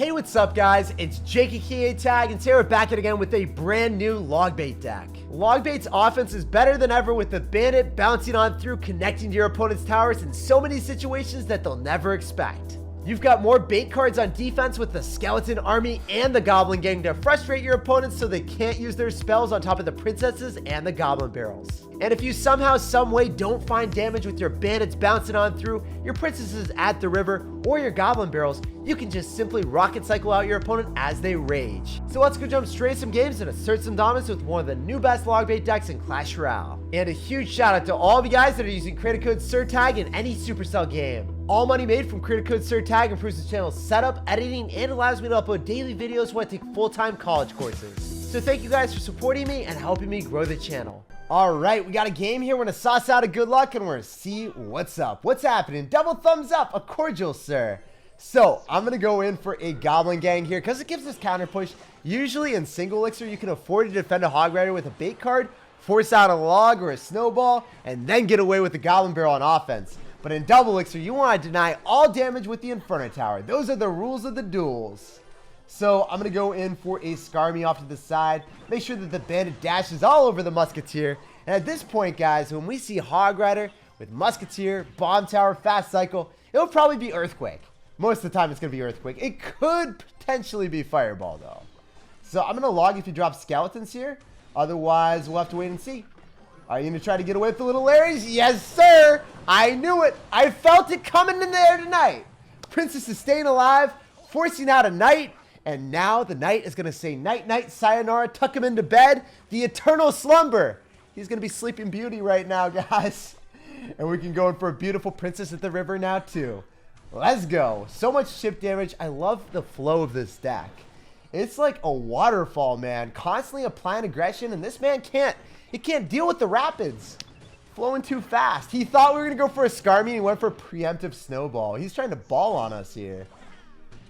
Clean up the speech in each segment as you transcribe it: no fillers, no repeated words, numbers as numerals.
Hey, what's up guys? It's SirTagCR and today we're back again with a brand new logbait deck. Logbait's offense is better than ever with the bandit bouncing on through, connecting to your opponent's towers in so many situations that they'll never expect. You've got more bait cards on defense with the skeleton army and the goblin gang to frustrate your opponents so they can't use their spells on top of the princesses and the goblin barrels. And if you somehow, someway don't find damage with your bandits bouncing on through, your princesses at the river, or your goblin barrels, you can just simply rocket cycle out your opponent as they rage. So let's go jump straight some games and assert some dominance with one of the new best logbait decks in Clash Royale. And a huge shout out to all of you guys that are using creator code SirTag in any Supercell game. All money made from creator code SirTag improves the channel's setup, editing, and allows me to upload daily videos when I take full-time college courses. So thank you guys for supporting me and helping me grow the channel. All right, we got a game here. We're gonna sauce out a good luck and we're gonna see what's up. What's happening? Double thumbs up, a cordial sir. So I'm gonna go in for a goblin gang here because it gives us counter push. Usually in single elixir, you can afford to defend a hog rider with a bait card, force out a log or a snowball, and then get away with the goblin barrel on offense. But in double elixir, you want to deny all damage with the Inferno Tower. Those are the rules of the duels. So I'm going to go in for a Skarmy off to the side. Make sure that the bandit dashes all over the musketeer. And at this point, guys, when we see hog rider with musketeer, bomb tower, fast cycle, it'll probably be earthquake. Most of the time, it's going to be earthquake. It could potentially be fireball, though. So I'm going to log if he drops skeletons here. Otherwise, we'll have to wait and see. Are you going to try to get away with the little Larrys? Yes, sir. I knew it. I felt it coming in there tonight. Princess is staying alive, forcing out a knight. And now the knight is going to say night, night, sayonara, tuck him into bed. The eternal slumber. He's going to be sleeping beauty right now, guys. And we can go in for a beautiful princess at the river now, too. Let's go. So much chip damage. I love the flow of this deck. It's like a waterfall, man. Constantly applying aggression, and this man can't. He can't deal with the rapids. Flowing too fast. He thought we were going to go for a Skarmy, and he went for a preemptive snowball. He's trying to ball on us here.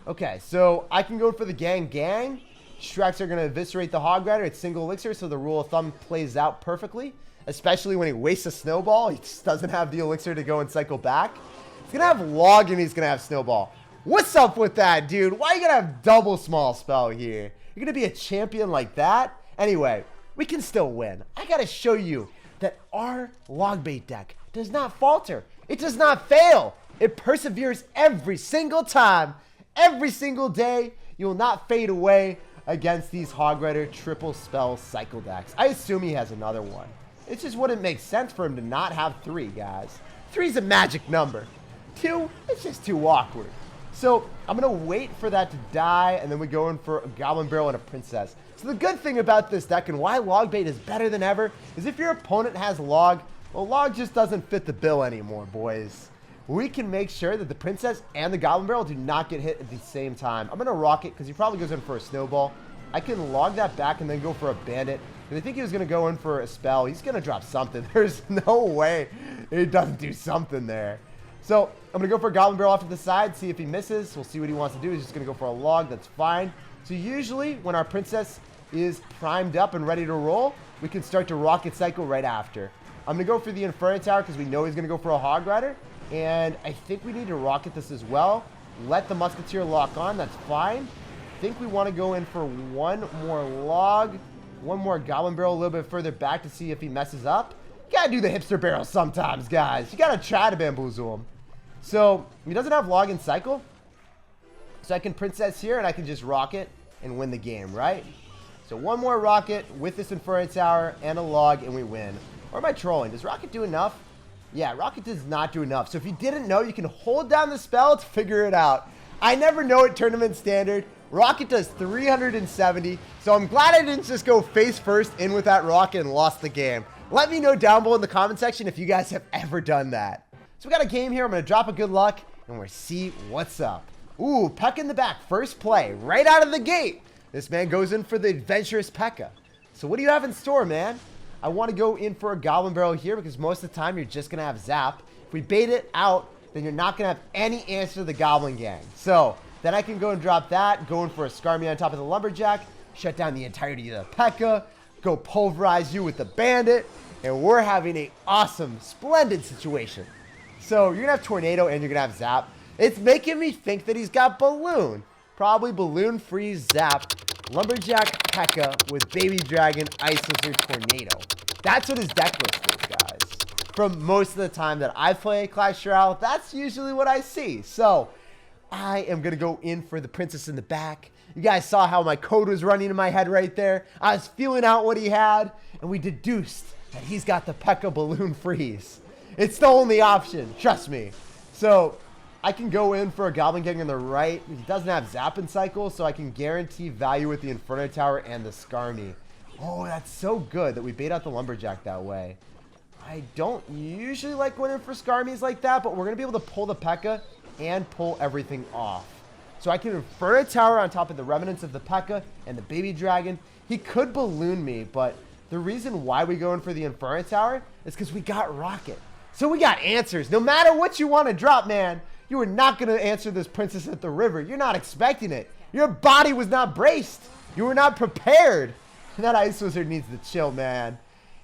Okay, so I can go for the gang. Shreks are going to eviscerate the hog rider. It's single elixir, so the rule of thumb plays out perfectly. Especially when he wastes a snowball. He just doesn't have the elixir to go and cycle back. He's going to have log and he's going to have snowball. What's up with that, dude? Why are you going to have double small spell here? You're going to be a champion like that? Anyway, we can still win. I got to show you that our logbait deck does not falter. It does not fail. It perseveres every single time. Every single day, you will not fade away against these hog rider triple spell cycle decks. I assume he has another one. It just wouldn't make sense for him to not have 3, guys. 3 is a magic number. 2, it's just too awkward. So I'm going to wait for that to die, and then we go in for a goblin barrel and a princess. So the good thing about this deck and why logbait is better than ever is if your opponent has log, well, log just doesn't fit the bill anymore, boys. We can make sure that the princess and the goblin barrel do not get hit at the same time. I'm going to rock it because he probably goes in for a snowball. I can log that back and then go for a bandit. Because I think he was going to go in for a spell. He's going to drop something. There's no way he doesn't do something there. So I'm going to go for a goblin barrel off to the side, see if he misses. We'll see what he wants to do. He's just going to go for a log. That's fine. So usually when our princess is primed up and ready to roll, we can start to rocket cycle right after. I'm going to go for the Inferno Tower because we know he's going to go for a hog rider. And I think we need to rocket this as well. Let the musketeer lock on. That's fine. I think we want to go in for one more log. One more goblin barrel a little bit further back to see if he messes up. You got to do the hipster barrel sometimes, guys. You got to try to bamboozle him. So he doesn't have log and cycle. So I can princess here and I can just rocket and win the game, right? So one more rocket with this Inferno Tower and a log and we win. Or am I trolling? Does rocket do enough? Yeah, rocket does not do enough. So if you didn't know, you can hold down the spell to figure it out. I never know at tournament standard. Rocket does 370. So I'm glad I didn't just go face first in with that rocket and lost the game. Let me know down below in the comment section if you guys have ever done that. So we got a game here. I'm going to drop a good luck and we'll see what's up. Ooh, Pekka in the back. First play right out of the gate. This man goes in for the adventurous Pekka. So what do you have in store, man? I want to go in for a goblin barrel here because most of the time you're just going to have zap. If we bait it out, then you're not going to have any answer to the goblin gang. So then I can go and drop that, go in for a Skarmy on top of the lumberjack, shut down the entirety of the Pekka, go pulverize you with the bandit, and we're having an awesome, splendid situation. So you're going to have tornado and you're going to have zap. It's making me think that he's got balloon. probably Balloon Freeze Zap, Lumberjack P.E.K.K.A with Baby Dragon, Ice Wizard, Tornado. That's what his deck list is, guys. From most of the time that I play Clash Royale, that's usually what I see. So I am going to go in for the Princess in the back. You guys saw how my code was running in my head right there. I was feeling out what he had, and we deduced that he's got the P.E.K.K.A Balloon Freeze. It's the only option, trust me. So I can go in for a Goblin Gang on the right. He doesn't have Zap and Cycle, so I can guarantee value with the Inferno Tower and the Skarmy. Oh, that's so good that we bait out the Lumberjack that way. I don't usually like going in for Skarmies like that, but we're going to be able to pull the P.E.K.K.A and pull everything off. So I can Inferno Tower on top of the Remnants of the P.E.K.K.A and the Baby Dragon. He could balloon me, but the reason why we go in for the Inferno Tower is because we got Rocket. So we got answers. No matter what you want to drop, man, you are not going to answer this Princess at the River. You're not expecting it. Your body was not braced. You were not prepared. And that Ice Wizard needs to chill, man.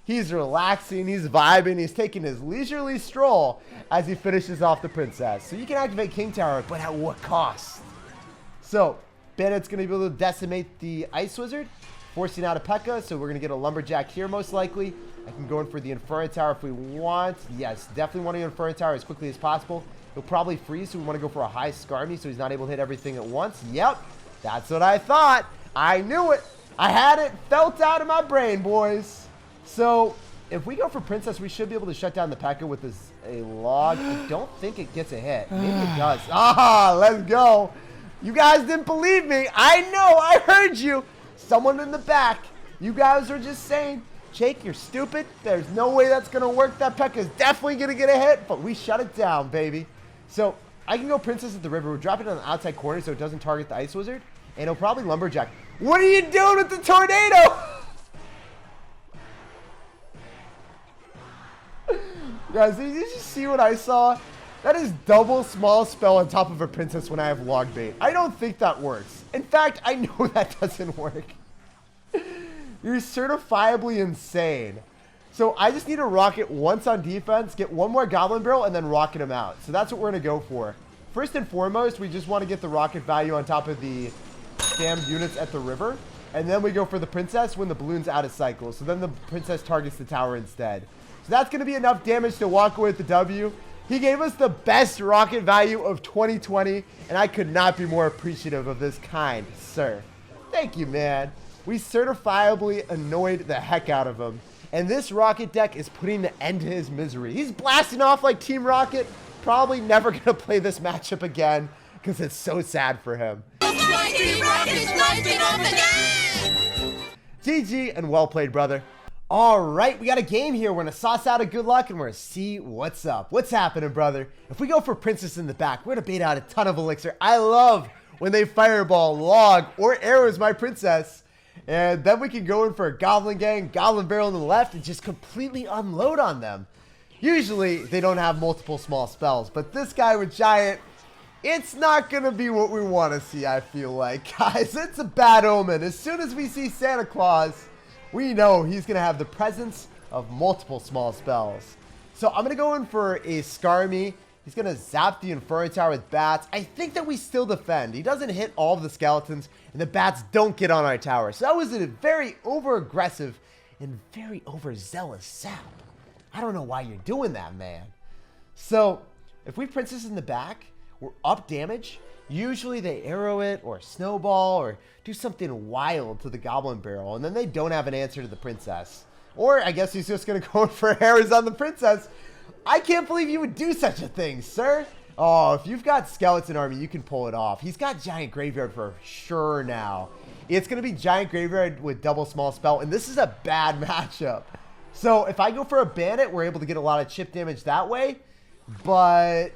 He's relaxing, he's vibing, he's taking his leisurely stroll as he finishes off the Princess. So you can activate King Tower, but at what cost? So Bandit's going to be able to decimate the Ice Wizard, forcing out a P.E.K.K.A, so we're going to get a Lumberjack here most likely. I can go in for the Inferno Tower if we want. Yes, definitely want to Inferno Tower as quickly as possible. He'll probably freeze, so we want to go for a high Skarmy so he's not able to hit everything at once. Yep, that's what I thought. I knew it. I had it felt out of my brain, boys. So if we go for Princess, we should be able to shut down the P.E.K.K.A with a log. I don't think it gets a hit. Maybe it does. Ah, let's go. You guys didn't believe me. I know. I heard you. Someone in the back. You guys are just saying, Jake, you're stupid. There's no way that's going to work. That P.E.K.K.A is definitely going to get a hit, but we shut it down, baby. So I can go Princess at the River. We're dropping it on the outside corner so it doesn't target the Ice Wizard, and he'll probably Lumberjack. What are you doing with the Tornado? Guys, did you just see what I saw? That is double small spell on top of a Princess when I have Logbait. I don't think that works. In fact, I know that doesn't work. You're certifiably insane. So I just need to rocket once on defense, get one more Goblin Barrel, and then rocket him out. So that's what we're going to go for. First and foremost, we just want to get the rocket value on top of the spammed units at the river. And then we go for the Princess when the balloon's out of cycle. So then the Princess targets the tower instead. So that's going to be enough damage to walk away with the W. He gave us the best rocket value of 2020, and I could not be more appreciative of this kind, sir. Thank you, man. We certifiably annoyed the heck out of him. And this Rocket deck is putting the end to his misery. He's blasting off like Team Rocket. Probably never going to play this matchup again because it's so sad for him. GG and well played, brother. All right, we got a game here. We're going to sauce out a good luck, and we're going to see what's up. What's happening, brother? If we go for Princess in the back, we're going to bait out a ton of Elixir. I love when they fireball, log, or arrows my Princess. And then we can go in for a Goblin Gang, Goblin Barrel on the left, and just completely unload on them. Usually, they don't have multiple small spells, but this guy with Giant, it's not going to be what we want to see, I feel like. Guys, it's a bad omen. As soon as we see Santa Claus, we know he's going to have the presence of multiple small spells. So I'm going to go in for a Skarmy. He's going to zap the Inferno Tower with bats. I think that we still defend. He doesn't hit all of the skeletons, and the bats don't get on our tower. So that was a very over-aggressive and very overzealous zap. I don't know why you're doing that, man. So if we Princess in the back, we're up damage. Usually they arrow it or snowball or do something wild to the Goblin Barrel, and then they don't have an answer to the Princess. Or I guess he's just going to go for arrows on the Princess. I can't believe you would do such a thing, sir. Oh, if you've got Skeleton Army, you can pull it off. He's got Giant Graveyard for sure now. It's going to be Giant Graveyard with double small spell, and this is a bad matchup. So if I go for a Bandit, we're able to get a lot of chip damage that way, but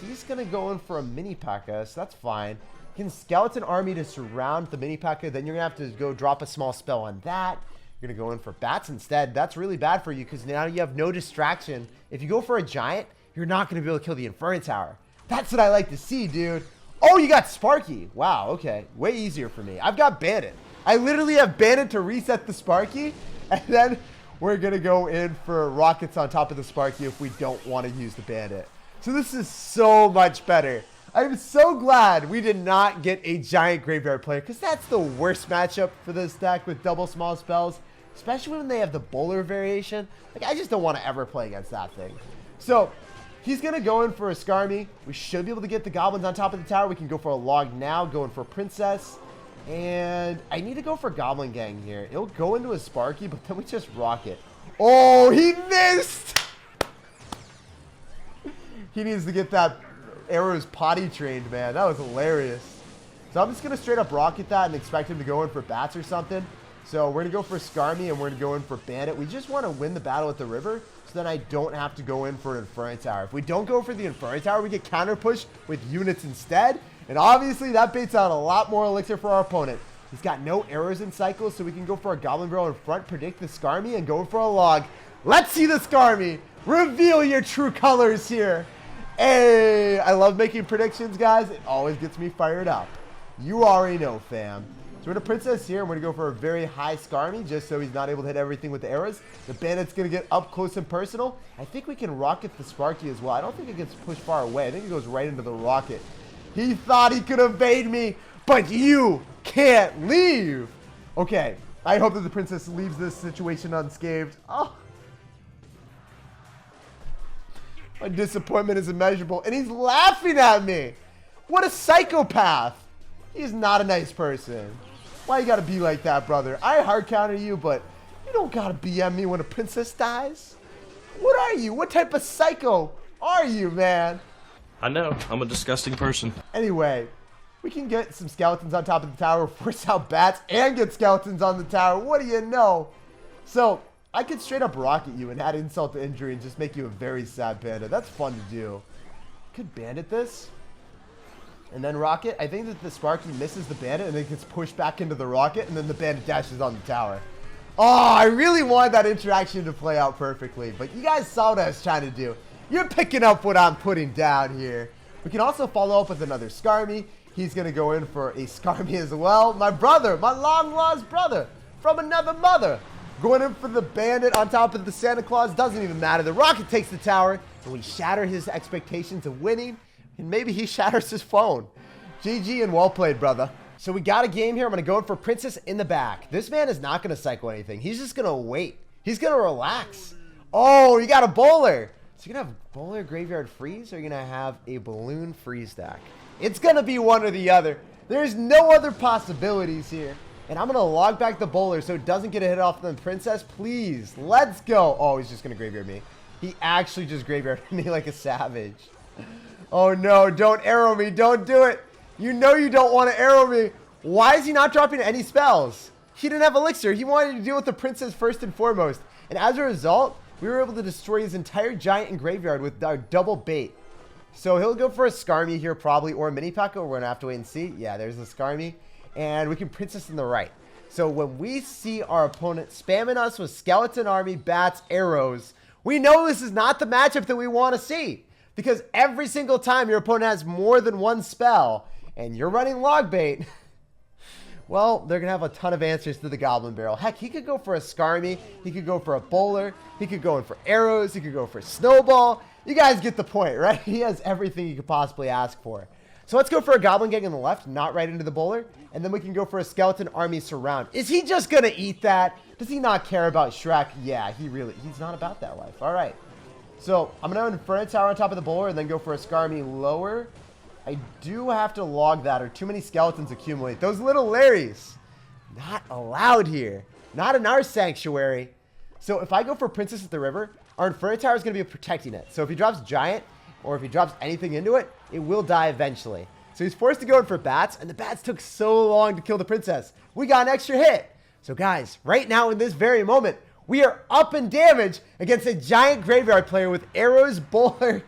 he's going to go in for a mini P.E.K.K.A, so that's fine. You can Skeleton Army to surround the mini P.E.K.K.A, then you're going to have to go drop a small spell on that. You're going to go in for bats instead. That's really bad for you because now you have no distraction. If you go for a giant, you're not going to be able to kill the Inferno Tower. That's what I like to see, dude. Oh, you got Sparky. Wow, okay. Way easier for me. I've got Bandit. I literally have Bandit to reset the Sparky, and then we're going to go in for Rockets on top of the Sparky if we don't want to use the Bandit. So this is so much better. I'm so glad we did not get a giant graveyard player, because that's the worst matchup for this deck with double small spells, especially when they have the bowler variation. Like, I just don't want to ever play against that thing. So he's going to go in for a Skarmy. We should be able to get the goblins on top of the tower. We can go for a log now, going for a princess. And I need to go for Goblin Gang here. It'll go into a Sparky, but then we just rock it. Oh, he missed! He needs to get that arrows potty trained, man. That was hilarious. So I'm just going to straight up rocket that and expect him to go in for bats or something. So we're going to go for Skarmy and we're going to go in for Bandit. We just want to win the battle at the river so then I don't have to go in for an Inferno Tower. If we don't go for the Inferno Tower, we get counter push with units instead. And obviously that baits out a lot more elixir for our opponent. He's got no arrows in cycles, so we can go for a Goblin Barrel in front, predict the Skarmy, and go for a log. Let's see the Skarmy. Reveal your true colors here. Hey, I love making predictions, guys. It always gets me fired up. You already know, fam. So we're going to Princess here, and we're going to go for a very high Skarmy, just so he's not able to hit everything with the arrows. The Bandit's going to get up close and personal. I think we can rocket the Sparky as well. I don't think it gets pushed far away. I think it goes right into the rocket. He thought he could evade me, but you can't leave. Okay, I hope that the Princess leaves this situation unscathed. Oh. My disappointment is immeasurable, and he's laughing at me. What a psychopath. He's not a nice person. Why you gotta be like that, brother? I hard counter you, but you don't gotta BM me when a princess dies. What are you? What type of psycho are you, man? I know. I'm a disgusting person. Anyway, we can get some skeletons on top of the tower, force out bats, and get skeletons on the tower. What do you know? So I could straight up rocket you and add insult to injury and just make you a very sad panda. That's fun to do. Could bandit this and then rocket. I think that the Sparky misses the bandit and then gets pushed back into the rocket, and then the bandit dashes on the tower. Oh, I really wanted that interaction to play out perfectly, but you guys saw what I was trying to do. You're picking up what I'm putting down here. We can also follow up with another Skarmy. He's going to go in for a Skarmy as well. My brother, my long-lost brother from another mother. Going in for the bandit on top of the Santa Claus. Doesn't even matter. The rocket takes the tower, and we shatter his expectations of winning. And maybe he shatters his phone. GG and well played, brother. So we got a game here. I'm going to go in for Princess in the back. This man is not going to cycle anything. He's just going to wait. He's going to relax. Oh, you got a bowler. So you're going to have bowler graveyard freeze, or you're going to have a balloon freeze deck? It's going to be one or the other. There's no other possibilities here. And I'm going to log back the bowler so it doesn't get a hit off the princess. Please, let's go. Oh, he's just going to graveyard me. He actually just graveyarded me like a savage. Oh, no, don't arrow me. Don't do it. You know you don't want to arrow me. Why is he not dropping any spells? He didn't have elixir. He wanted to deal with the princess first and foremost. And as a result, we were able to destroy his entire giant and graveyard with our double bait. So he'll go for a Skarmy here probably, or a mini P.E.K.K.A. We're going to have to wait and see. Yeah, there's the Skarmy. And we can princess in the right. So when we see our opponent spamming us with skeleton army, bats, arrows, we know this is not the matchup that we want to see. Because every single time your opponent has more than one spell and you're running logbait, well, they're going to have a ton of answers to the Goblin Barrel. Heck, he could go for a Skarmy. He could go for a bowler. He could go in for arrows. He could go for snowball. You guys get the point, right? He has everything you could possibly ask for. So let's go for a Goblin Gang on the left, not right into the bowler. And then we can go for a Skeleton Army Surround. Is he just going to eat that? Does he not care about Shrek? Yeah, he's not about that life. All right. So I'm going to Inferno Tower on top of the bowler and then go for a Skarmy lower. I do have to log that, or too many skeletons accumulate. Those little Larrys, not allowed here. Not in our sanctuary. So if I go for Princess at the river, our Inferno Tower is going to be protecting it. So if he drops Giant, or if he drops anything into it, it will die eventually. So he's forced to go in for bats, and the bats took so long to kill the princess. We got an extra hit. So guys, right now in this very moment, we are up in damage against a giant graveyard player with arrows, bowler,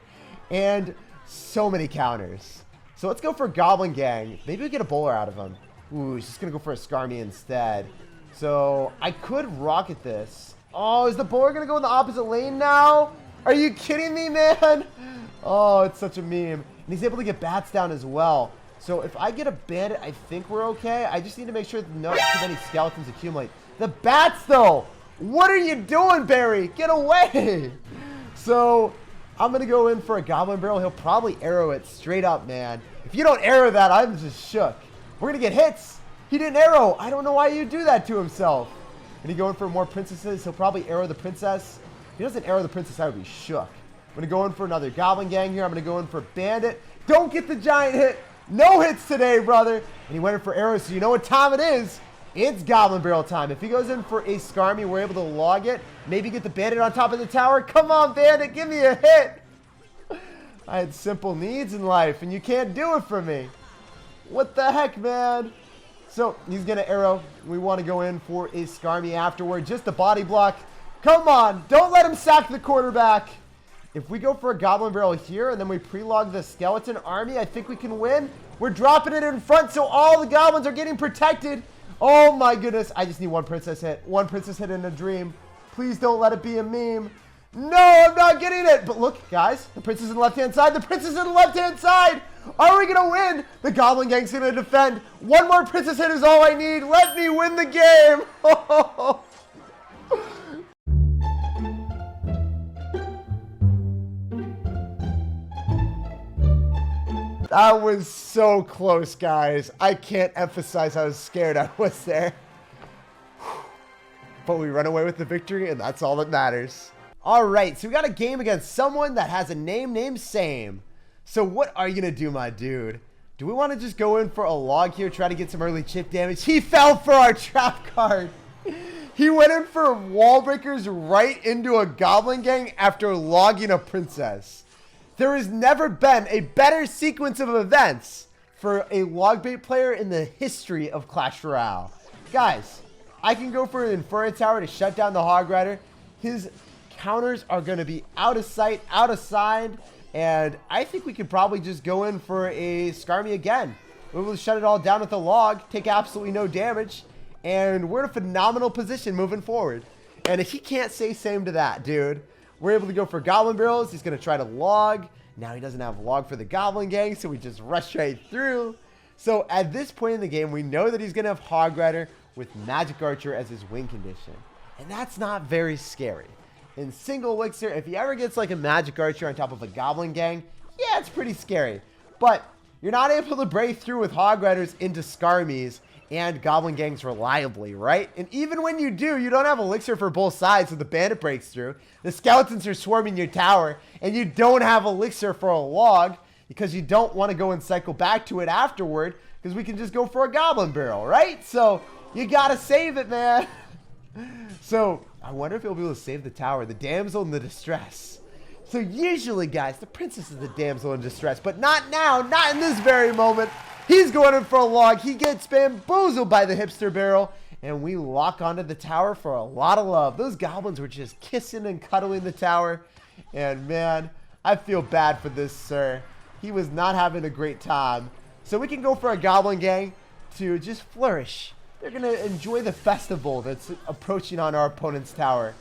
and so many counters. So let's go for Goblin Gang. Maybe we get a bowler out of him. Ooh, he's just going to go for a Skarmy instead. So I could rocket this. Oh, is the bowler going to go in the opposite lane now? Are you kidding me, man? Oh, it's such a meme. And he's able to get bats down as well. So if I get a bandit, I think we're okay. I just need to make sure that not too many skeletons accumulate. The bats, though. What are you doing, Barry? Get away. So I'm going to go in for a goblin barrel. He'll probably arrow it straight up, man. If you don't arrow that, I'm just shook. We're going to get hits. He didn't arrow. I don't know why you do that to himself. And he going for more princesses. He'll probably arrow the princess. If he doesn't arrow the princess, I would be shook. I'm going to go in for another goblin gang here. I'm going to go in for bandit. Don't get the giant hit. No hits today, brother. And he went in for arrows, so you know what time it is. It's goblin barrel time. If he goes in for a Skarmy, we're able to log it. Maybe get the bandit on top of the tower. Come on, bandit, give me a hit. I had simple needs in life, and you can't do it for me. What the heck, man? So he's going to arrow. We want to go in for a Skarmy afterward. Just a body block. Come on. Don't let him sack the quarterback. If we go for a goblin barrel here and then we pre-log the skeleton army, I think we can win. We're dropping it in front so all the goblins are getting protected. Oh my goodness. I just need one princess hit. One princess hit in a dream. Please don't let it be a meme. No, I'm not getting it. But look, guys, the princess on the left-hand side. The princess on the left-hand side. Are we going to win? The goblin gang's going to defend. One more princess hit is all I need. Let me win the game. That was so close, guys. I can't emphasize how scared I was there. But we run away with the victory, and that's all that matters. All right, so we got a game against someone that has a name named Same. So what are you going to do, my dude? Do we want to just go in for a log here, try to get some early chip damage? He fell for our trap card. He went in for wall breakers right into a goblin gang after logging a princess. There has never been a better sequence of events for a logbait player in the history of Clash Royale. Guys, I can go for an Inferno Tower to shut down the Hog Rider. His counters are going to be out of sight, out of sight, and I think we could probably just go in for a Skarmy again. We're able to shut it all down with a log, take absolutely no damage, and we're in a phenomenal position moving forward. And if he can't say same to that, dude, we're able to go for goblin barrels. He's going to try to log. Now he doesn't have log for the goblin gang, so we just rush right through. So at this point in the game, we know that he's going to have Hog Rider with Magic Archer as his win condition. And that's not very scary. In single elixir, if he ever gets like a Magic Archer on top of a goblin gang, yeah, it's pretty scary. But you're not able to break through with Hog Riders into Skarmies and goblin gangs reliably, right? And even when you do, you don't have elixir for both sides, so the bandit breaks through. The skeletons are swarming your tower, and you don't have elixir for a log because you don't want to go and cycle back to it afterward because we can just go for a goblin barrel, right? So you gotta save it, man. So I wonder if he'll be able to save the tower, the damsel in the distress. So usually, guys, the princess is the damsel in distress, but not now, not in this very moment. He's going in for a log. He gets bamboozled by the hipster barrel, and we lock onto the tower for a lot of love. Those goblins were just kissing and cuddling the tower, and man, I feel bad for this sir. He was not having a great time. So we can go for a goblin gang to just flourish. They're going to enjoy the festival that's approaching on our opponent's tower.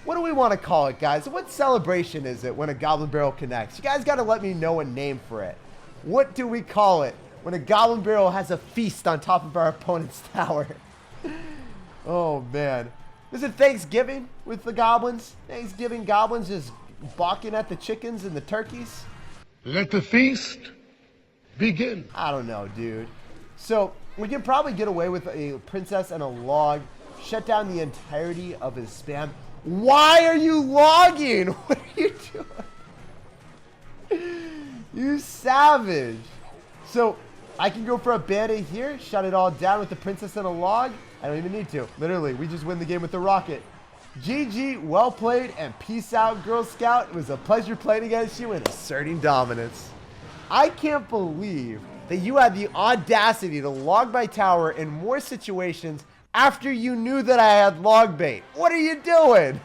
What do we want to call it, guys? What celebration is it when a goblin barrel connects? You guys got to let me know a name for it. What do we call it when a goblin barrel has a feast on top of our opponent's tower? Oh, man. Is it Thanksgiving with the goblins? Thanksgiving goblins just balking at the chickens and the turkeys? Let the feast begin. I don't know, dude. So we can probably get away with a princess and a log, shut down the entirety of his spam. Why are you logging? What are you doing? You savage. So I can go for a bandit here, shut it all down with the princess and a log. I don't even need to. Literally, we just win the game with the rocket. GG, well played, and peace out, Girl Scout. It was a pleasure playing against you and asserting dominance. I can't believe that you had the audacity to log my tower in more situations after you knew that I had log bait. What are you doing?